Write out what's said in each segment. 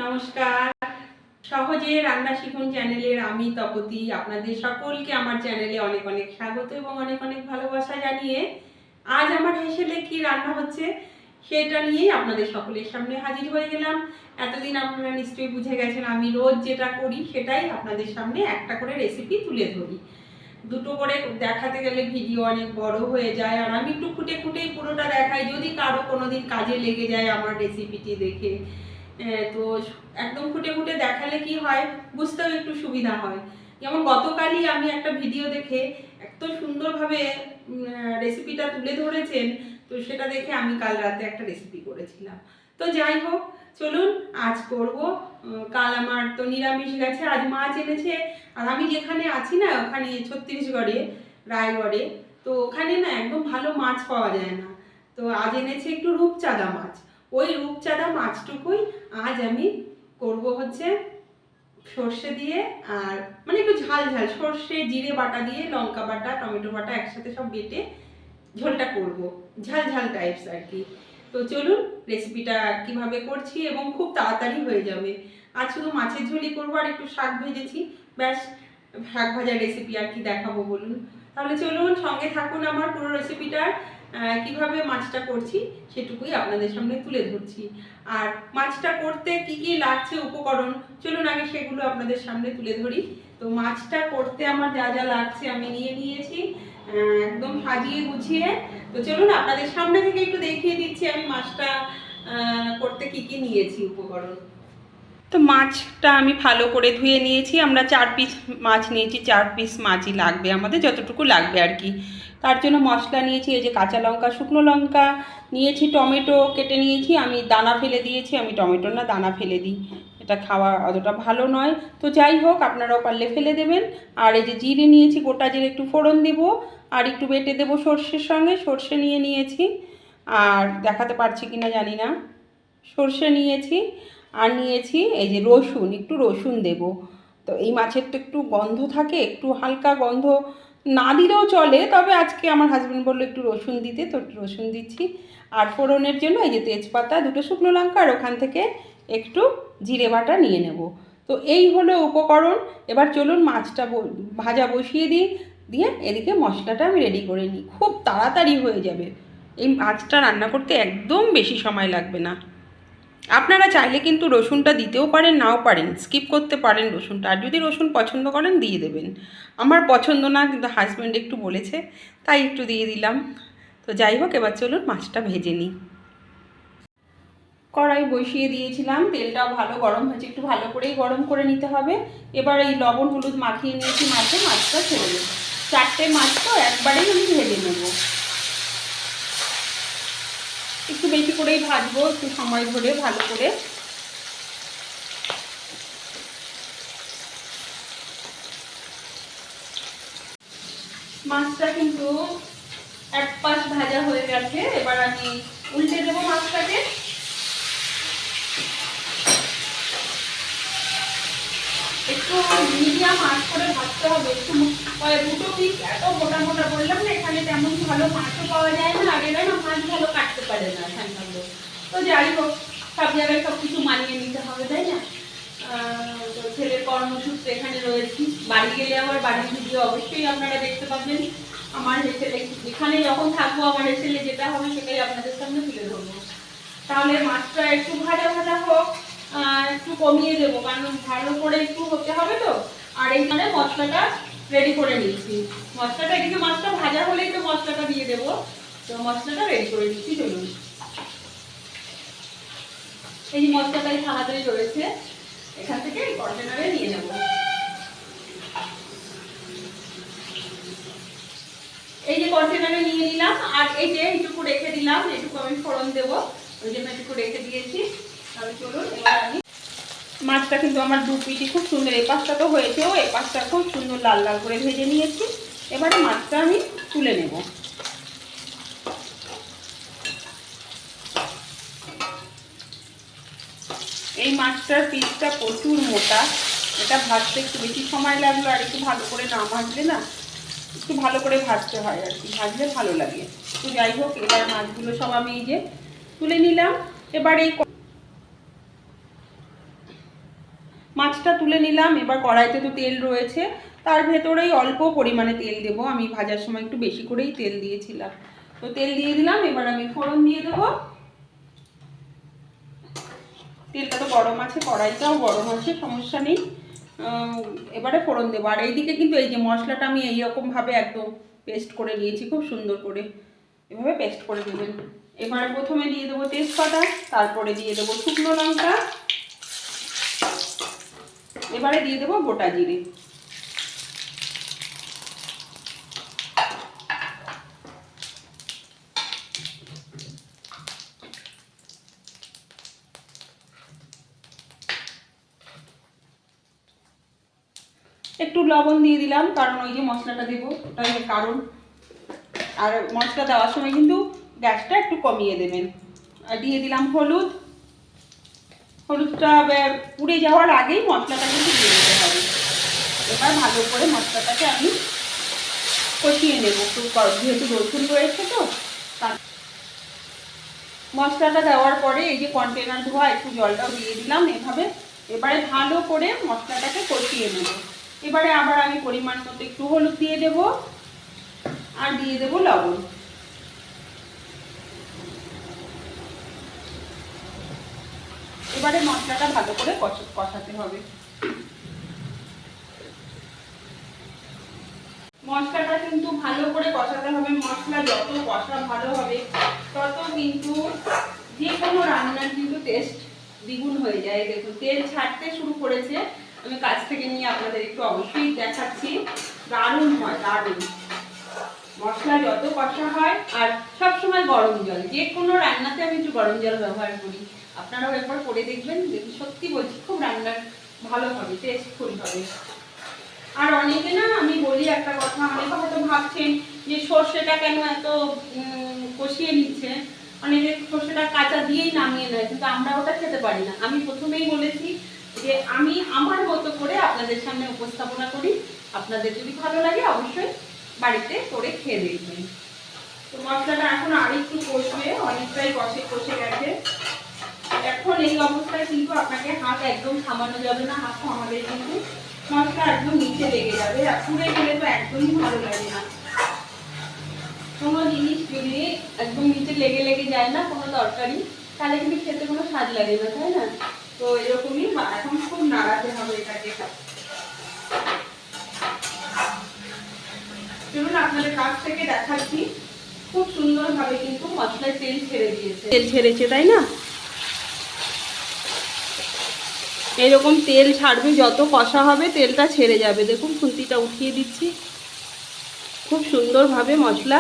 নমস্কার। সহজে রান্না শিখুন চ্যানেলের আমি তপতি আপনাদের সকলকে আমার চ্যানেলে অনেক অনেক স্বাগত এবং অনেক অনেক ভালোবাসা জানিয়ে আজ আমার হেসেলে কি রান্না হচ্ছে সেটা নিয়েই আপনাদের সকলের সামনে হাজির হয়ে গেলাম। এতদিন আপনারা নিশ্চয়ই বুঝে গেছেন আমি রোজ যেটা করি সেটাই আপনাদের সামনে একটা করে রেসিপি তুলে ধরি। দুটো করে দেখাতে গেলে ভিডিও অনেক বড় হয়ে যায়, আর আমি একটু খুঁটে খুঁটেই পুরোটা দেখাই, যদি কারো কোনোদিন কাজে লেগে যায় আমার রেসিপিটি দেখে। তো একদম খুঁটে খুঁটে দেখালে কি হয়, বুঝতেও একটু সুবিধা হয়। যেমন গতকালই আমি একটা ভিডিও দেখে এত সুন্দরভাবে রেসিপিটা তুলে ধরেছেন, তো সেটা দেখে আমি কাল রাতে একটা রেসিপি করেছিলাম। তো যাই হোক, চলুন আজ করব। কাল আমার তো নিরামিষ গেছে, আজ মাছ এনেছে। আর আমি যেখানে আছি না, ওখানে ছত্তিশগড়ে রায়গড়ে, তো ওখানে না একদম ভালো মাছ পাওয়া যায় না। তো আজ এনেছে একটু রূপচাঁদা মাছ। ওই রূপচাঁদা মাছটুকুই আজ আমি করব হচ্ছে সর্ষে দিয়ে, আর মানে একটু ঝাল ঝাল সর্ষে জিরে বাটা দিয়ে, লঙ্কা বাটা টমেটো বাটা একসাথে সব বেটে ঝোলটা করব, ঝাল ঝাল টাইপস আর কি। তো চলুন রেসিপিটা কিভাবে করছি, এবং খুব তাড়াতাড়ি হয়ে যাবে। আজ শুধু মাছের ঝোলই করবো, আর একটু শাক ভেজেছি, ব্যাস। শাক ভাজার রেসিপি আর কি দেখাবো বলুন। তাহলে চলুন সঙ্গে থাকুন, আমার পুরো রেসিপিটার কিভাবে মাছটা করছি সেটুকুই আপনাদের সামনে তুলে ধরছি। আর মাছটা করতে কি কি লাগছে উপকরণ, চলুন আগে সেগুলো আপনাদের সামনে তুলে ধরি। তো মাছটা করতে আমার যা যা লাগছে আমি নিয়ে নিয়েছি একদম সাজিয়ে গুছিয়ে। তো চলুন আপনাদের সামনে থেকে একটু দেখিয়ে দিচ্ছি আমি মাছটা করতে কি কি নিয়েছি উপকরণ। তো মাছটা আমি ভালো করে ধুয়ে নিয়েছি। আমরা 4 পিস মাছ নিয়েছি, 4 পিস মাছই লাগবে আমাদের, যতটুকু লাগবে আর কি। তার জন্য মশলা নিয়েছি, এই যে কাঁচা লঙ্কা, শুকনো লঙ্কা নিয়েছি, টমেটো কেটে নিয়েছি, আমি দানা ফেলে দিয়েছি, আমি টমেটো না দানা ফেলে দিই, এটা খাওয়া অতটা ভালো নয়। তো যাই হোক, আপনারাও পারলে ফেলে দেবেন। আর এই যে জিরে নিয়েছি, গোটা জিরে একটু ফোড়ন দেব, আর একটু বেটে দেবো সর্ষের সঙ্গে, সর্ষে নিয়ে নিয়েছি। আর দেখাতে পারছি কিনা জানি না, সর্ষে নিয়েছি। আর নিয়েছি এই যে রসুন, একটু রসুন দেব। তো এই মাছের তো একটু গন্ধ থাকে, একটু হালকা গন্ধ না দিলেও চলে, তবে আজকে আমার হাজব্যান্ড বললো একটু রসুন দিতে, তো একটু রসুন দিচ্ছি। আর ফোড়নের জন্য এই যে তেজপাতা, 2টো শুকনো লঙ্কা, আর ওখান থেকে একটু জিরে বাটা নিয়ে নেব। তো এই হলো উপকরণ। এবার চলুন মাছটা ভাজা বসিয়ে দিই, দিয়ে এদিকে মশলাটা আমি রেডি করে নিই, খুব তাড়াতাড়ি হয়ে যাবে। এই মাছটা রান্না করতে একদম বেশি সময় লাগবে না। আপনারা চাইলে কিন্তু রসুনটা দিতেও পারেন, নাও পারেন, স্কিপ করতে পারেন রসুনটা। আর যদি রসুন পছন্দ করেন দিয়ে দেবেন। আমার পছন্দ না, কিন্তু হাজব্যান্ড একটু বলেছে তাই একটু দিয়ে দিলাম। তো যাই হোক, এবার চলুন মাছটা ভেজে নিই। কড়াই বসিয়ে দিয়েছিলাম, তেলটাও ভালো গরম হয়েছে, একটু ভালো করেই গরম করে নিতে হবে। এবার এই লবণ হলুদ মাখিয়ে নিয়েছি মাছে, মাছটা ছেড়ে দেবো। 4টে মাছ তো একবারেই আমি ভেজে নেবো। একটু বেশি করেই ভাজবো, একটু সময় ধরে ভালো করে। মাছটা কিন্তু এক পাশ ভাজা হয়ে গেছে, এবার আমি উল্টে দেবো মাছটাকে। একটু মিডিয়াম আঁচ করে ভাজতে হবে। একটু 2টো পিস এত মোটা মোটা বললাম না, এখানে তেমন ভালো মাছও পাওয়া যায় না, আর এরা না মাছ ভালো কাটতে পারে না এখানকার লোক। তো যাই হোক, সব জায়গায় সব কিছু মানিয়ে নিতে হবে, তাই না? তো ছেলের কর্মসূত্রে এখানে রয়েছি, বাড়ি গেলে আবার বাড়ির ভিডিও অবশ্যই আপনারা দেখতে পাবেন। আমার হেসেলে এখানে যখন থাকবো, আমার হেসেলে যেটা হবে সেটাই আপনাদের সামনে তুলে ধরবো। তাহলে মাছটা একটু ভাজা ভাজা হোক, একটু কমিয়ে দেবো, কারণ ভালো করে একটু হতে হবে তো। আর এইখানে মশলাটা রেডি করে নিচ্ছি। মশলাটা এদিকে মাছটা ভাজা হলেই তো মশলাটা দিয়ে দেবো। তো মশলাটা রেডি করে নিচ্ছি, চলুন। এই যে মশলাটাই থালাতেই রয়েছে, এখান থেকে কন্টেনারে নিয়ে নেব। এই যে কন্টেনারে নিয়ে নিলাম, আর এই যে এইটুকু রেখে দিলাম, এইটুকু আমি ফোড়ন দেবো, ওই জন্য এইটুকু রেখে দিয়েছি। তাহলে চলুন এবার আমি মাছটা কিন্তু আমার 2 পিঠই খুব সুন্দর, এই পাশটা তো হয়েছেও, এই পাশটা খুব সুন্দর লাল লাল করে ভেজে নিয়েছি। এবারে মাছটা আমি তুলে নেব। এই মাছটার পিসটা প্রচুর মোটা, এটা ভাজতে একটু বেশি সময় লাগলো, আর একটু ভালো করে না ভাজলে না, একটু ভালো করে ভাজতে হয় আর কি, ভাজলে ভালো লাগে। তো যাই হোক, এবার মাছগুলো সব আমি এই যে তুলে নিলাম। এবার এই মাছটা তুলে নিলাম। এবার কড়াইতে তো তেল রয়েছে, তার ভেতরেই অল্প পরিমাণে তেল দেবো। আমি ভাজার সময় একটু বেশি করেই তেল দিয়েছিলাম। তো তেল দিয়ে দিলাম। এবার আমি ফোড়ন দিয়ে দেবো। তেলটা তো গরম আছে, কড়াইটাও গরম আছে, সমস্যা নেই। এবারে ফোড়ন দেবো। আর এইদিকে কিন্তু এই যে মশলাটা আমি এইরকমভাবে একদম পেস্ট করে নিয়েছি, খুব সুন্দর করে এভাবে পেস্ট করে দেবেন। এবারে প্রথমে দিয়ে দেবো তেজপাতা, তারপরে দিয়ে দেবো শুকনো লঙ্কা, এবারে দিয়ে দেবো গোটা জিরে। একটু লবণ দিয়ে দিলাম, কারণ ওই যে মশলাটা দেবো ওটাই কারণ। আর মশলা দেওয়ার সময় কিন্তু গ্যাসটা একটু কমিয়ে দেবেন। আর দিয়ে দিলাম হলুদ। হলুদটা পুড়ে যাওয়ার আগেই মশলাটা কিন্তু দিয়ে দিতে হবে। এবার ভালো করে মশলাটাকে আমি কষিয়ে নেব, একটু যেহেতু রসুন রয়েছে তো। মশলাটা দেওয়ার পরে এই যে কন্টেনার ধোয়া একটু জলটাও দিয়ে দিলাম এভাবে। এবারে ভালো করে মশলাটাকে কষিয়ে নেব। এবারে আবার আমি পরিমাণ মতো একটু হলুদ দিয়ে দেব, আর দিয়ে দেব লবণ। এবারে মশলাটা ভালো করে কষাতে হবে। মশলাটা কিন্তু ভালো করে কষাতে হবে। মশলা যত কষা ভালো হবে তত কিন্তু যে কোনো রান্নার কিন্তু টেস্ট দ্বিগুণ হয়ে যায়। দেখুন তেল ছাড়তে শুরু করেছে, আমি কাছ থেকে নিয়ে আপনাদের একটু অবশ্যই দেখাচ্ছি। দারুণ হয়, দারুণ। মশলা যত কষা হয়, আর সবসময় গরম জল, যে কোনো রান্নাতে আমি একটু গরম জল ব্যবহার করি। আপনারাও একবার করে দেখবেন, দেখুন সত্যি বলছি খুব রান্নার ভালো হবে, টেস্টফুল হবে। আর অনেকে না, আমি বলি একটা কথা, অনেকে হয়তো ভাবছেন যে সর্ষেটা কেন এত কষিয়ে নিচ্ছে, অনেকে সর্ষেটা কাঁচা দিয়েই নামিয়ে নেয়, কিন্তু আমরা ওটা খেতে পারি না। আমি প্রথমেই বলেছি যে আমি আমার মতো করে আপনাদের সামনে উপস্থাপনা করি। আপনাদের যদি ভালো লাগে অবশ্যই বাড়িতে করে খেয়ে দেখবেন। তো মশলাটা এখন আরেকটু কষবে, অনেকটাই কষে গেছে। এখন এই অবস্থায় কিন্তু আপনাকে হাত একদম থামানো যাবে না। হাত থামালে কিন্তু মশলা একদম নিচে লেগে যাবে, আর পুড়ে গেলে তো একদমই ভালো লাগে না। কোনো জিনিস যদি একদম নিচে লেগে যায় না, কোনো তরকারি, তাহলে কিন্তু খেতে কোনো স্বাদ লাগে না, তাই না? তো এরকমই এখন খুব নাড়াতে হবে এটাকে। চলুন আপনাদের কাছ থেকে দেখাচ্ছি। খুব সুন্দরভাবে কিন্তু মশলায় তেল ছেড়ে দিয়েছে, তেল ছেড়েছে, তাই না? এরকম তেল ছাড়বে, যত কষা হবে তেলটা ছেড়ে যাবে। দেখুন খুন্তিটা উঠিয়ে দিচ্ছি, খুব সুন্দরভাবে মশলা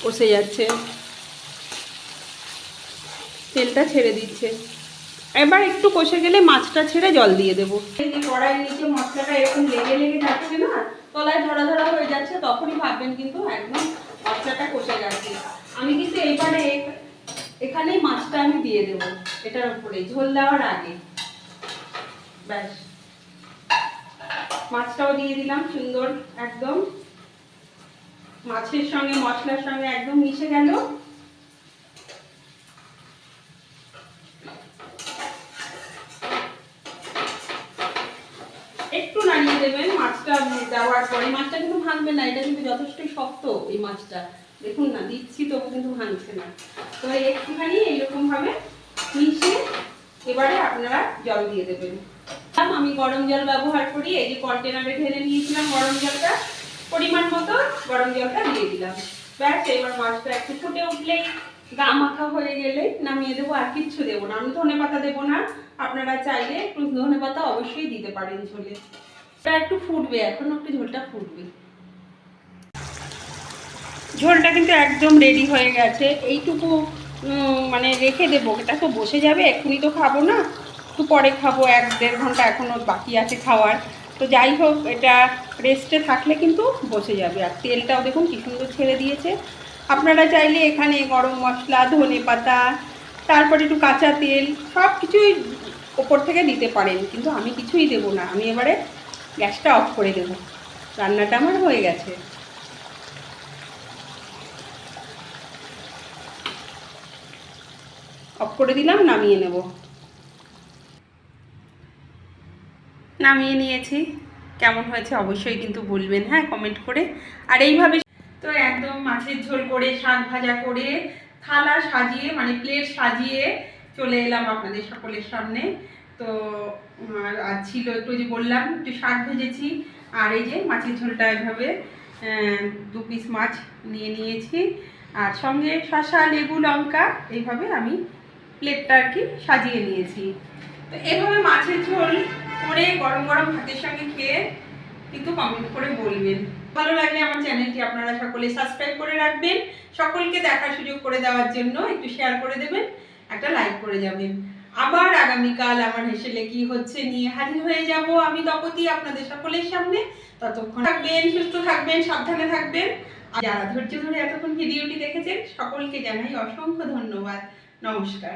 কষে যাচ্ছে, তেলটা ছেড়ে দিচ্ছে। এবার একটু কষে গেলে মাছটা ছেড়ে জল দিয়ে দেবো। এই যে কড়াইয়ের নিচে মশলাটা এরকম লেগে যাচ্ছে না, তলায় ধরা হয়ে যাচ্ছে, তখনই ভাববেন কিন্তু একদম মশলাটা কষে গেছে। আমি কিন্তু এবারে এখানেই মাছটা আমি দিয়ে দেবো, এটার উপরে ঝোল দেওয়ার আগে। ব্যাস, মাছটাও দিয়ে দিলাম। সুন্দর একদম মাছের সঙ্গে মশলার সঙ্গে একদম মিশে গেল। একটু নাড়িয়ে দেবেন মাছটা দেওয়ার পরে। মাছটা কিন্তু ভাঙবে না, এটা কিন্তু যথেষ্টই শক্ত এই মাছটা। দেখুন না, দিচ্ছি তবু কিন্তু ভাঙছে না। তো একটুখানি এইরকম ভাবে মিশিয়ে এবারে আপনারা জল দিয়ে দেবেন। আমি গরম জল ব্যবহার করি, এই যে কন্টেনারে ঢেলে নিয়েছিলাম গরম জলটা, পরিমাণ মতো গরম জলটা দিয়ে দিলাম। ব্যাস, এবার মাছটা একটু ফুটে উঠলেই, গা মাখা হয়ে গেলে নামিয়ে দেবো। আর কিচ্ছু দেবো না, আমি ধনেপাতা দেবো না। আপনারা চাইলে একটু ধনেপাতা অবশ্যই দিতে পারেন ঝোলে। এটা একটু ফুটবে, এখনো একটু ঝোলটা ফুটবে। ঝোলটা কিন্তু একদম রেডি হয়ে গেছে। এইটুকু মানে রেখে দেবো, এটা তো বসে যাবে, এক্ষুনি তো খাবো না, একটু পরে খাবো, 1-1.5 ঘন্টা এখনও বাকি আছে খাওয়ার। তো যাই হোক, এটা রেস্টে থাকলে কিন্তু বসে যাবে। আর তেলটাও দেখুন কি সুন্দর ছেড়ে দিয়েছে। আপনারা চাইলে এখানে গরম মশলা, ধনেপাতা, তারপরে একটু কাঁচা তেল, সব কিছুই ওপর থেকে দিতে পারেন, কিন্তু আমি কিছুই দেবো না। আমি এবারে গ্যাসটা অফ করে দেবো, রান্নাটা আমার হয়ে গেছে। অফ করে দিলাম, নামিয়ে নেব। নামিয়ে নিয়েছি। কেমন হয়েছে অবশ্যই কিন্তু বলবেন, হ্যাঁ, কমেন্ট করে। আর এইভাবে তো একদম মাছের ঝোল করে, শাক ভাজা করে, থালা সাজিয়ে মানে প্লেট সাজিয়ে চলে এলাম আপনাদের সকলের সামনে। তো আর ছিল একটু, যে বললাম একটু শাক ভেজেছি, আর এই যে মাছের ঝোলটা এভাবে 2 পিস মাছ নিয়ে নিয়েছি, আর সঙ্গে শসা, লেবু, লঙ্কা, এইভাবে আমি প্লেটটা আর কি সাজিয়ে নিয়েছি। তো এভাবে মাছের ঝোল করে গরম গরম ভাতের সঙ্গে খেয়ে কিন্তু কমেন্ট করে বলবেন। ভালো লাগলে আমার চ্যানেলটি আপনারা সকলে সাবস্ক্রাইব করে রাখবেন, সকলকে দেখার সুযোগ করে দেওয়ার জন্য একটু শেয়ার করে দেবেন, একটা লাইক করে যাবেন। আবার আগামীকাল আমার হেসেলে কি হচ্ছে নিয়ে হাজির হয়ে যাব আমি তপতি আপনাদের সকলের সামনে। ততক্ষণ থাকবেন, সুস্থ থাকবেন, সাবধানে থাকবেন। আর যারা ধৈর্য ধরে এতক্ষণ ভিডিওটি দেখেছেন সকলকে জানাই অসংখ্য ধন্যবাদ। নমস্কার।